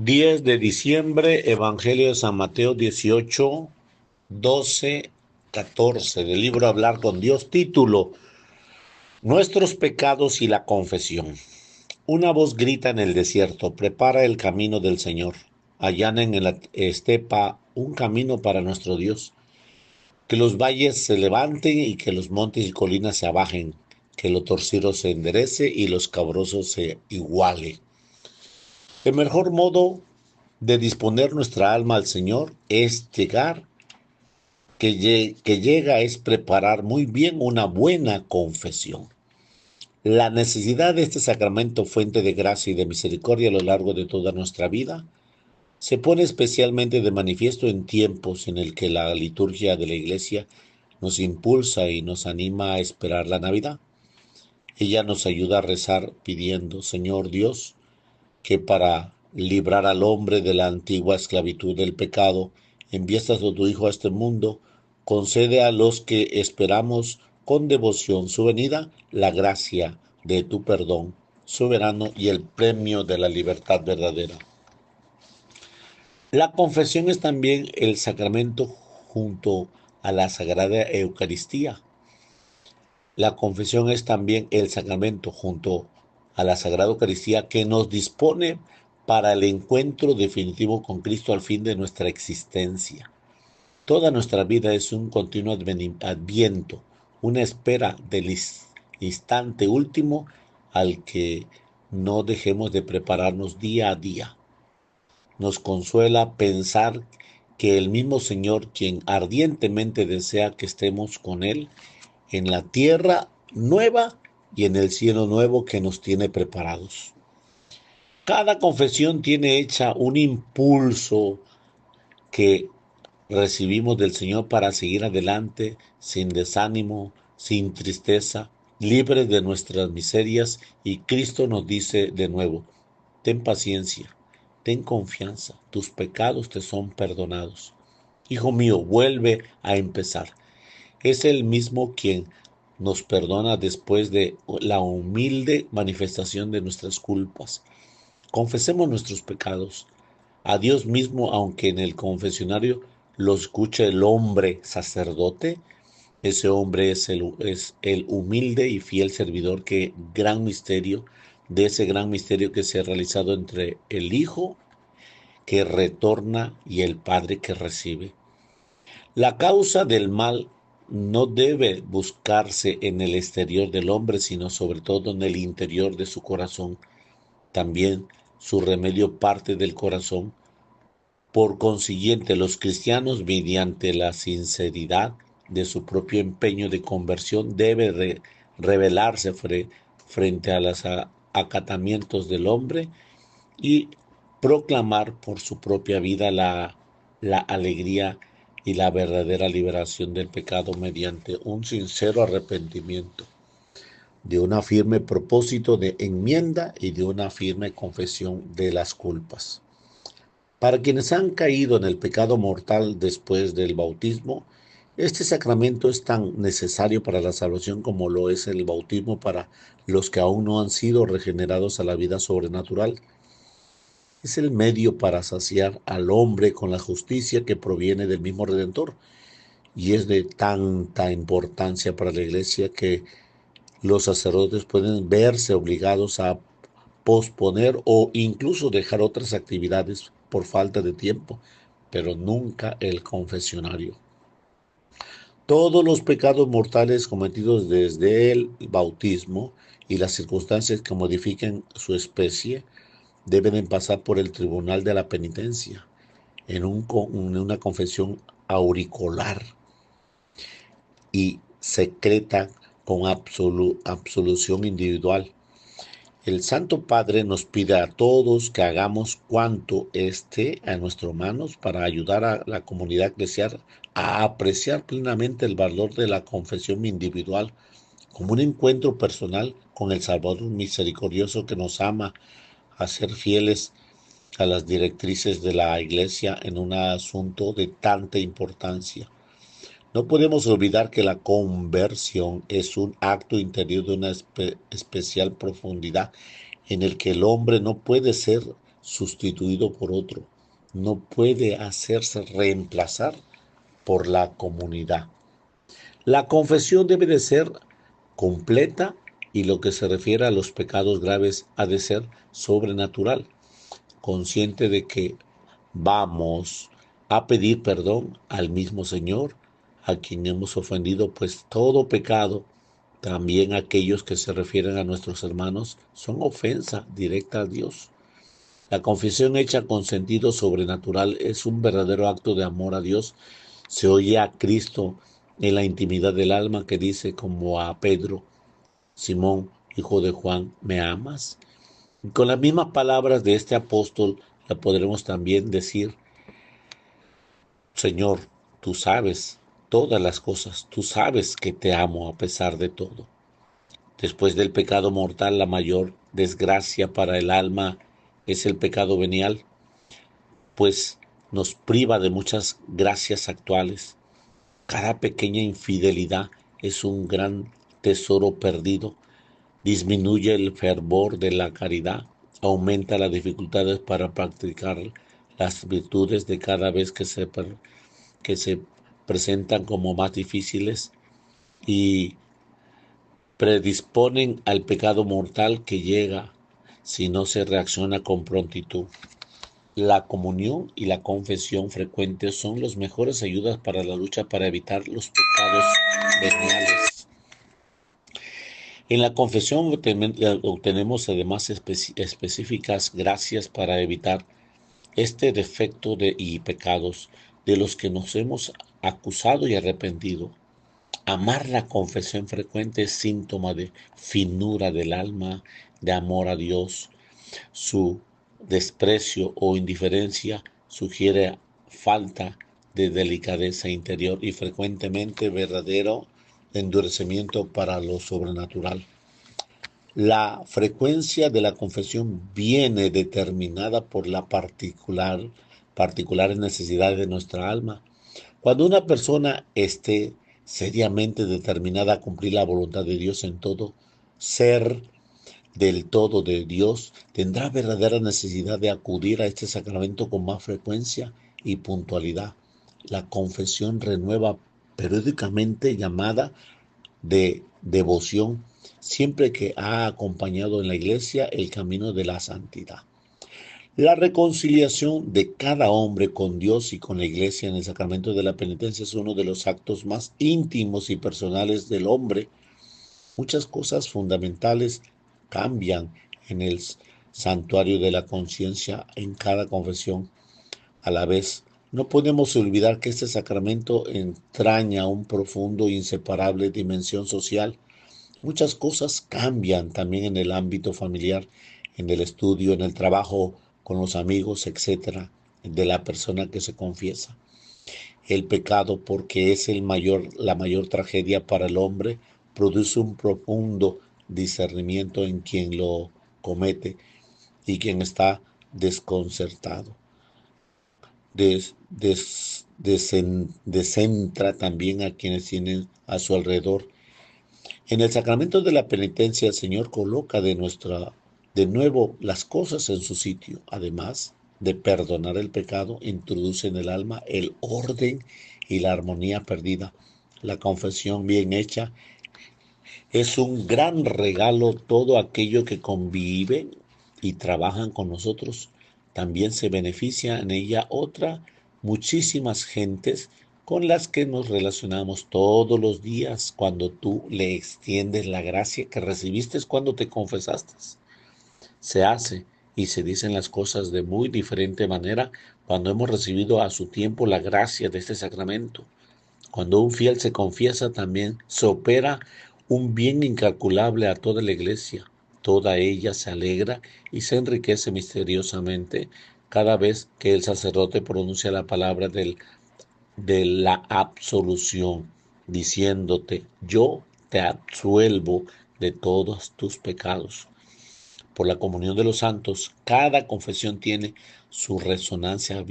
10 de diciembre, Evangelio de San Mateo 18, 12, 14, del libro Hablar con Dios, título: Nuestros pecados y la confesión. Una voz grita en el desierto: prepara el camino del Señor, allana en la estepa un camino para nuestro Dios. Que los valles se levanten y que los montes y colinas se abajen, que lo torcido se enderece y los cabrosos se iguale. El mejor modo de disponer nuestra alma al Señor es que llega es preparar muy bien una buena confesión. La necesidad de este sacramento, fuente de gracia y de misericordia a lo largo de toda nuestra vida, se pone especialmente de manifiesto en tiempos en el que la liturgia de la Iglesia nos impulsa y nos anima a esperar la Navidad. Ella nos ayuda a rezar pidiendo: Señor Dios, que para librar al hombre de la antigua esclavitud del pecado, enviaste a tu Hijo a este mundo, concede a los que esperamos con devoción su venida la gracia de tu perdón soberano y el premio de la libertad verdadera. La confesión es también el sacramento junto a la Sagrada Eucaristía. La confesión es también el sacramento junto a la Sagrada Eucaristía que nos dispone para el encuentro definitivo con Cristo al fin de nuestra existencia. Toda nuestra vida es un continuo adviento, una espera del instante último al que no dejemos de prepararnos día a día. Nos consuela pensar que el mismo Señor, quien ardientemente desea que estemos con Él, en la tierra nueva y en el cielo nuevo que nos tiene preparados. Cada confesión tiene hecha un impulso que recibimos del Señor para seguir adelante sin desánimo, sin tristeza, libres de nuestras miserias, y Cristo nos dice de nuevo: ten paciencia, ten confianza, tus pecados te son perdonados. Hijo mío, vuelve a empezar. Es el mismo quien nos perdona después de la humilde manifestación de nuestras culpas. Confesemos nuestros pecados a Dios mismo, aunque en el confesionario lo escuche el hombre sacerdote. Ese hombre es el humilde y fiel servidor de ese gran misterio que se ha realizado entre el Hijo que retorna y el Padre que recibe. La causa del mal no debe buscarse en el exterior del hombre, sino sobre todo en el interior de su corazón. También su remedio parte del corazón. Por consiguiente, los cristianos, mediante la sinceridad de su propio empeño de conversión, deben rebelarse frente a los acatamientos del hombre y proclamar por su propia vida la alegría y la verdadera liberación del pecado mediante un sincero arrepentimiento, de una firme propósito de enmienda y de una firme confesión de las culpas. Para quienes han caído en el pecado mortal después del bautismo, este sacramento es tan necesario para la salvación como lo es el bautismo para los que aún no han sido regenerados a la vida sobrenatural. Es el medio para saciar al hombre con la justicia que proviene del mismo Redentor, y es de tanta importancia para la Iglesia que los sacerdotes pueden verse obligados a posponer o incluso dejar otras actividades por falta de tiempo, pero nunca el confesionario. Todos los pecados mortales cometidos desde el bautismo y las circunstancias que modifiquen su especie deben pasar por el tribunal de la penitencia en una confesión auricular y secreta con absolución individual. El Santo Padre nos pide a todos que hagamos cuanto esté a nuestras manos para ayudar a la comunidad eclesial a apreciar plenamente el valor de la confesión individual como un encuentro personal con el Salvador misericordioso que nos ama, a ser fieles a las directrices de la Iglesia en un asunto de tanta importancia. No podemos olvidar que la conversión es un acto interior de una especial profundidad en el que el hombre no puede ser sustituido por otro. No puede hacerse reemplazar por la comunidad. La confesión debe de ser completa y lo que se refiere a los pecados graves ha de ser sobrenatural, consciente de que vamos a pedir perdón al mismo Señor a quien hemos ofendido, pues todo pecado, también aquellos que se refieren a nuestros hermanos, son ofensa directa a Dios. La confesión hecha con sentido sobrenatural es un verdadero acto de amor a Dios. Se oye a Cristo en la intimidad del alma que dice como a Pedro: Simón, hijo de Juan, ¿me amas? Y con las mismas palabras de este apóstol, le podremos también decir: Señor, tú sabes todas las cosas, tú sabes que te amo a pesar de todo. Después del pecado mortal, la mayor desgracia para el alma es el pecado venial, pues nos priva de muchas gracias actuales. Cada pequeña infidelidad es un gran tesoro perdido, disminuye el fervor de la caridad, aumenta las dificultades para practicar las virtudes de cada vez que se presentan como más difíciles y predisponen al pecado mortal que llega si no se reacciona con prontitud. La comunión y la confesión frecuentes son las mejores ayudas para la lucha para evitar los pecados veniales. En la confesión obtenemos además específicas gracias para evitar este defecto y pecados de los que nos hemos acusado y arrepentido. Amar la confesión frecuente es síntoma de finura del alma, de amor a Dios. Su desprecio o indiferencia sugiere falta de delicadeza interior y frecuentemente verdadero endurecimiento para lo sobrenatural. La frecuencia de la confesión viene determinada por las particulares necesidades de nuestra alma. Cuando una persona esté seriamente determinada a cumplir la voluntad de Dios en todo, ser del todo de Dios, tendrá verdadera necesidad de acudir a este sacramento con más frecuencia y puntualidad. La confesión renueva periódicamente llamada de devoción, siempre que ha acompañado en la iglesia el camino de la santidad. La reconciliación de cada hombre con Dios y con la iglesia en el sacramento de la penitencia es uno de los actos más íntimos y personales del hombre. Muchas cosas fundamentales cambian en el santuario de la conciencia en cada confesión. A la vez, no podemos olvidar que este sacramento entraña un profundo e inseparable dimensión social. Muchas cosas cambian también en el ámbito familiar, en el estudio, en el trabajo, con los amigos, etcétera, de la persona que se confiesa. El pecado, porque es la mayor tragedia para el hombre, produce un profundo discernimiento en quien lo comete y quien está desconcertado. Descentra también a quienes tienen a su alrededor. En el sacramento de la penitencia, el Señor coloca de nuevo las cosas en su sitio. Además de perdonar el pecado, introduce en el alma el orden y la armonía perdida. La confesión bien hecha es un gran regalo. Todo aquello que convive y trabajan con nosotros, también se beneficia en ella muchísimas gentes con las que nos relacionamos todos los días cuando tú le extiendes la gracia que recibiste cuando te confesaste. Se hace y se dicen las cosas de muy diferente manera cuando hemos recibido a su tiempo la gracia de este sacramento. Cuando un fiel se confiesa, también se opera un bien incalculable a toda la iglesia. Toda ella se alegra y se enriquece misteriosamente cada vez que el sacerdote pronuncia la palabra de la absolución, diciéndote: yo te absuelvo de todos tus pecados. Por la comunión de los santos, cada confesión tiene su resonancia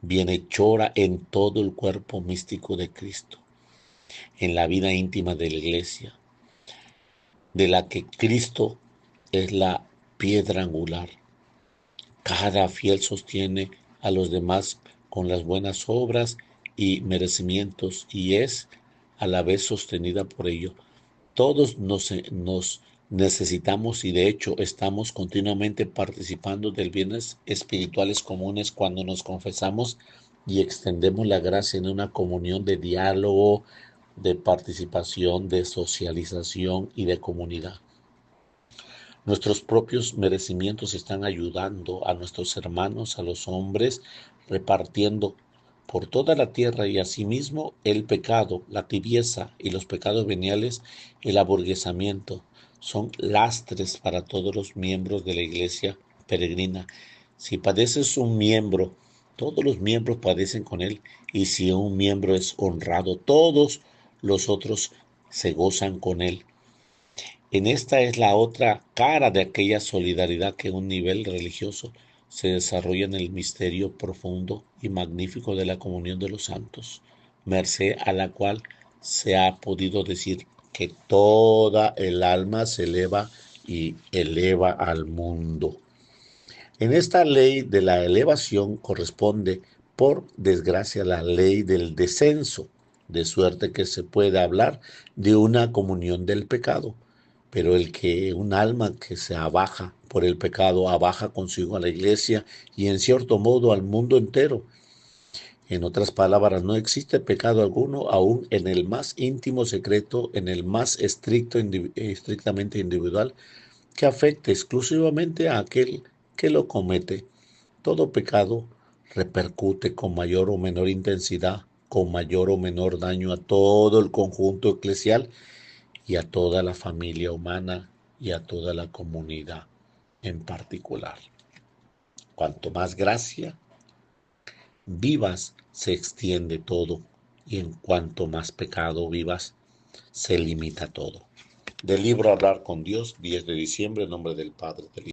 bienhechora en todo el cuerpo místico de Cristo, en la vida íntima de la iglesia, de la que Cristo es la piedra angular. Cada fiel sostiene a los demás con las buenas obras y merecimientos y es a la vez sostenida por ello. Todos nos necesitamos y de hecho estamos continuamente participando del bienes espirituales comunes cuando nos confesamos y extendemos la gracia en una comunión de diálogo, de participación, de socialización y de comunidad. Nuestros propios merecimientos están ayudando a nuestros hermanos, a los hombres, repartiendo por toda la tierra y asimismo el pecado, la tibieza y los pecados veniales, el aburguesamiento, son lastres para todos los miembros de la iglesia peregrina. Si padeces un miembro, todos los miembros padecen con él, y si un miembro es honrado, todos los otros se gozan con él. En esta es la otra cara de aquella solidaridad que a un nivel religioso se desarrolla en el misterio profundo y magnífico de la comunión de los santos, merced a la cual se ha podido decir que toda el alma se eleva y eleva al mundo. En esta ley de la elevación corresponde, por desgracia, la ley del descenso, de suerte que se puede hablar de una comunión del pecado, pero un alma que se abaja por el pecado, abaja consigo a la iglesia y en cierto modo al mundo entero. En otras palabras, no existe pecado alguno, aún en el más íntimo secreto, en el más estrictamente individual, que afecte exclusivamente a aquel que lo comete. Todo pecado repercute con mayor o menor intensidad, con mayor o menor daño a todo el conjunto eclesial y a toda la familia humana y a toda la comunidad en particular. Cuanto más gracia vivas, se extiende todo, y en cuanto más pecado vivas, se limita todo. Del libro Hablar con Dios, 10 de diciembre, en nombre del Padre, del Hijo.